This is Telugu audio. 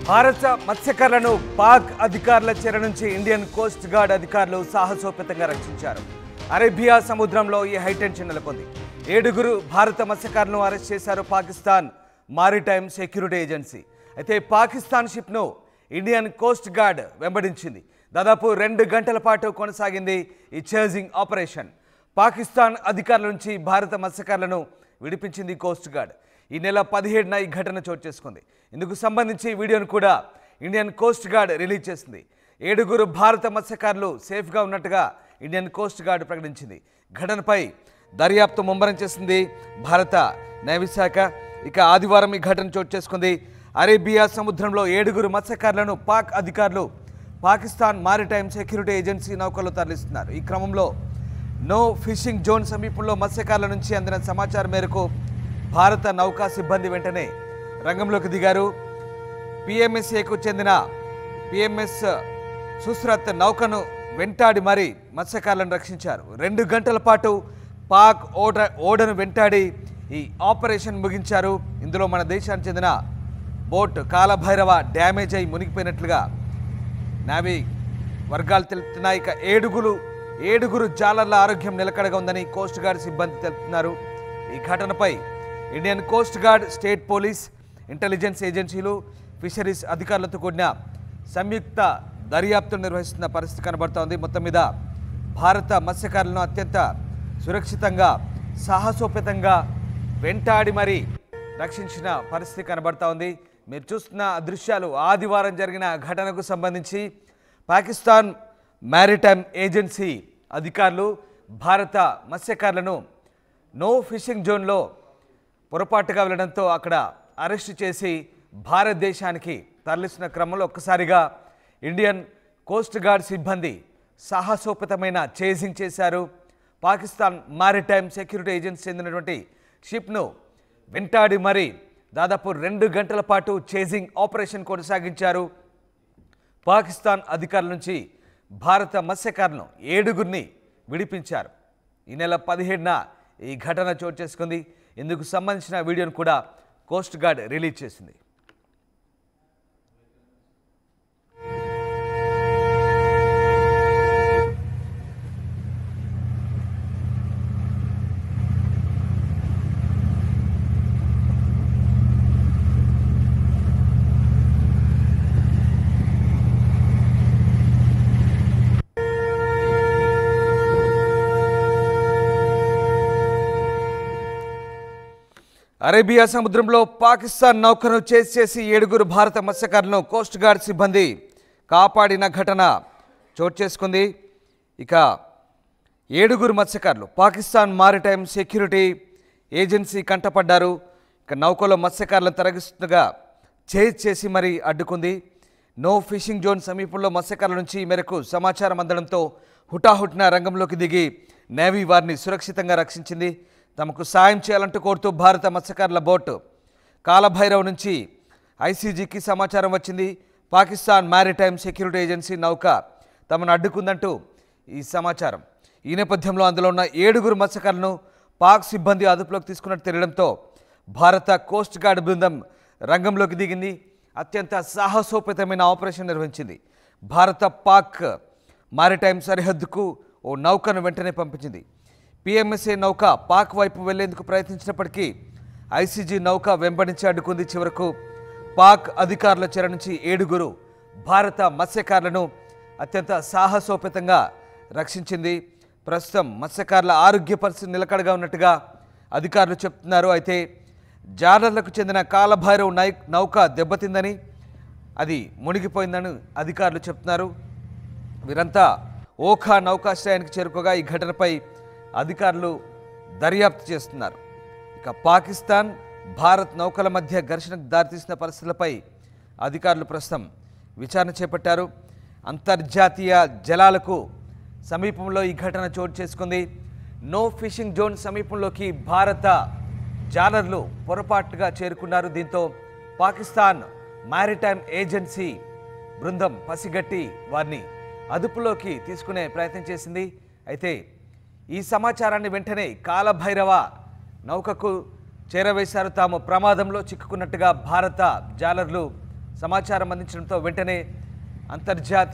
భారత మత్స్యకారులను పాక్ అధికారుల చెర నుంచి ఇండియన్ కోస్ట్ గార్డ్ అధికారులు సాహసోపేతంగా రక్షించారు. అరేబియా సముద్రంలో ఈ హైటెన్షన్ నెలకొంది. 7 భారత మత్స్యకారులను అరెస్ట్ చేశారు పాకిస్తాన్ మారిటైమ్ సెక్యూరిటీ ఏజెన్సీ. అయితే పాకిస్తాన్ షిప్ను ఇండియన్ కోస్ట్ గార్డ్ వెంబడించింది. దాదాపు 2 గంటల పాటు కొనసాగింది ఈ చేజింగ్ ఆపరేషన్. పాకిస్తాన్ అధికారుల నుంచి భారత మత్స్యకారులను విడిపించింది కోస్ట్ గార్డ్. ఈ నెల 17న ఈ ఘటన చోటు చేసుకుంది. ఇందుకు సంబంధించి వీడియోను కూడా ఇండియన్ కోస్ట్ గార్డ్ రిలీజ్ చేసింది. 7 భారత మత్స్యకారులు సేఫ్గా ఉన్నట్టుగా ఇండియన్ కోస్ట్ గార్డ్ ప్రకటించింది. ఘటనపై దర్యాప్తు ముమ్మరం చేసింది భారత న్యాయశాఖ. ఇక ఆదివారం ఈ ఘటన చోటు చేసుకుంది. అరేబియా సముద్రంలో 7 మత్స్యకారులను పాక్ అధికారులు పాకిస్తాన్ మారిటైమ్ సెక్యూరిటీ ఏజెన్సీ నౌకలో తరలిస్తున్నారు. ఈ క్రమంలో నో ఫిషింగ్ జోన్ సమీపంలో మత్స్యకారుల నుంచి అందిన సమాచారం మేరకు భారత నౌకా సిబ్బంది వెంటనే రంగంలోకి దిగారు. పిఎంఎస్ఏకు చెందిన పిఎంఎస్ సుస్రత్ నౌకను వెంటాడి మరీ మత్స్యకారులను రక్షించారు. 2 గంటల పాటు పాక్ ఓడను వెంటాడి ఈ ఆపరేషన్ ముగించారు. ఇందులో మన దేశానికి చెందిన బోట్ కాలభైరవ డ్యామేజ్ అయి మునిగిపోయినట్లుగా నావీ వర్గాలు తెలుపుతున్నాయి. ఇక 7 జాలర్ల ఆరోగ్యం నిలకడగా ఉందని కోస్ట్ గార్డ్ సిబ్బంది తెలుపుతున్నారు. ఈ ఘటనపై Indian coast guard, state police, intelligence ఏజెన్సీలు, ఫిషరీస్ అధికారులతో కూడిన సంయుక్త దర్యాప్తును నిర్వహిస్తున్న పరిస్థితి కనబడుతోంది. మొత్తం మీద భారత మత్స్యకారులను అత్యంత సురక్షితంగా సాహసోపేతంగా వెంటాడి మరీ రక్షించిన పరిస్థితి కనబడుతూ ఉంది. మీరు చూస్తున్న దృశ్యాలు ఆదివారం జరిగిన ఘటనకు సంబంధించి పాకిస్తాన్ మారిటైమ్ ఏజెన్సీ అధికారులు భారత మత్స్యకారులను నో ఫిషింగ్ జోన్లో పొరపాటుగా వెళ్ళడంతో అక్కడ అరెస్టు చేసి భారతదేశానికి తరలిస్తున్న క్రమంలో ఒక్కసారిగా ఇండియన్ కోస్ట్ గార్డ్ సిబ్బంది సాహసోపేతమైన చేజింగ్ చేశారు. పాకిస్తాన్ మారిటైమ్ సెక్యూరిటీ ఏజెన్సీ చెందినటువంటి షిప్ను వెంటాడి మరీ దాదాపు 2 గంటల పాటు చేజింగ్ ఆపరేషన్ కొనసాగించారు. పాకిస్తాన్ అధికారుల నుంచి భారత మత్స్యకారులను 7 విడిపించారు. ఈ నెల 17న ఈ ఘటన చోటు చేసుకుంది. ఇందుకు సంబంధించిన వీడియోను కూడా కోస్ట్ గార్డ్ రిలీజ్ చేసింది. అరేబియా సముద్రంలో పాకిస్తాన్ నౌకను చేసి 7 భారత మత్స్యకారులను కోస్ట్ గార్డ్ సిబ్బంది కాపాడిన ఘటన చోటు చేసుకుంది. ఇక 7 మత్స్యకారులు పాకిస్తాన్ మారిటైమ్ సెక్యూరిటీ ఏజెన్సీ కంటపడ్డారు. ఇక నౌకలో మత్స్యకారులను తరలిస్తుండగా చేసి మరీ అడ్డుకుంది. నో ఫిషింగ్ జోన్ సమీపంలో మత్స్యకారుల నుంచి ఈ మేరకు సమాచారం అందడంతో హుటాహుటిన రంగంలోకి దిగి నేవీ వారిని సురక్షితంగా రక్షించింది. తమకు సాయం చేయాలంటూ కోరుతూ భారత మత్స్యకారుల బోట్ కాలభైరవ్ నుంచి ఐసీజీకి సమాచారం వచ్చింది. పాకిస్తాన్ మారిటైమ్ సెక్యూరిటీ ఏజెన్సీ నౌక తమను అడ్డుకుందంటూ ఈ సమాచారం. ఈ నేపథ్యంలో అందులో ఉన్న 7 మత్స్యకారులను పాక్ సిబ్బంది అదుపులోకి తీసుకున్నట్టు తెలియడంతో భారత కోస్ట్ గార్డ్ బృందం రంగంలోకి దిగింది. అత్యంత సాహసోపేతమైన ఆపరేషన్ నిర్వహించింది. భారత పాక్ మారిటైమ్ సరిహద్దుకు ఓ నౌకను వెంటనే పంపించింది. పిఎంఎస్ఏ నౌక పాక్ వైపు వెళ్లేందుకు ప్రయత్నించినప్పటికీ ఐసీజీ నౌక వెంబడించి అడ్డుకుంది. చివరకు పాక్ అధికారుల చెర నుంచి 7 భారత మత్స్యకారులను అత్యంత సాహసోపేతంగా రక్షించింది. ప్రస్తుతం మత్స్యకారుల ఆరోగ్య పరిస్థితి నిలకడగా ఉన్నట్టుగా అధికారులు చెప్తున్నారు. అయితే జాలర్లకు చెందిన కాలభైరవ్ నౌక దెబ్బతిందని, అది మునిగిపోయిందని అధికారులు చెప్తున్నారు. వీరంతా ఓఖా నౌకాశ్రయానికి చేరుకోగా ఈ ఘటనపై అధికారులు దర్యాప్తు చేస్తున్నారు. ఇక పాకిస్తాన్ భారత్ నౌకల మధ్య ఘర్షణకు దారితీసిన పరిస్థితులపై అధికారులు ప్రస్తుతం విచారణ చేపట్టారు. అంతర్జాతీయ జలాలకు సమీపంలో ఈ ఘటన చోటు చేసుకుంది. నో ఫిషింగ్ జోన్ సమీపంలోకి భారత జాలర్లు పొరపాటుగా చేరుకున్నారు. దీంతో పాకిస్తాన్ మారిటైమ్ ఏజెన్సీ బృందం పసిగట్టి వారిని అదుపులోకి తీసుకునే ప్రయత్నం చేసింది. అయితే ఈ సమాచారాన్ని వెంటనే కాలభైరవ నౌకకు చేరవేశారు. తాము ప్రమాదంలో చిక్కుకున్నట్టుగా భారత జాలర్లు సమాచారం అందించడంతో వెంటనే అంతర్జాతీయ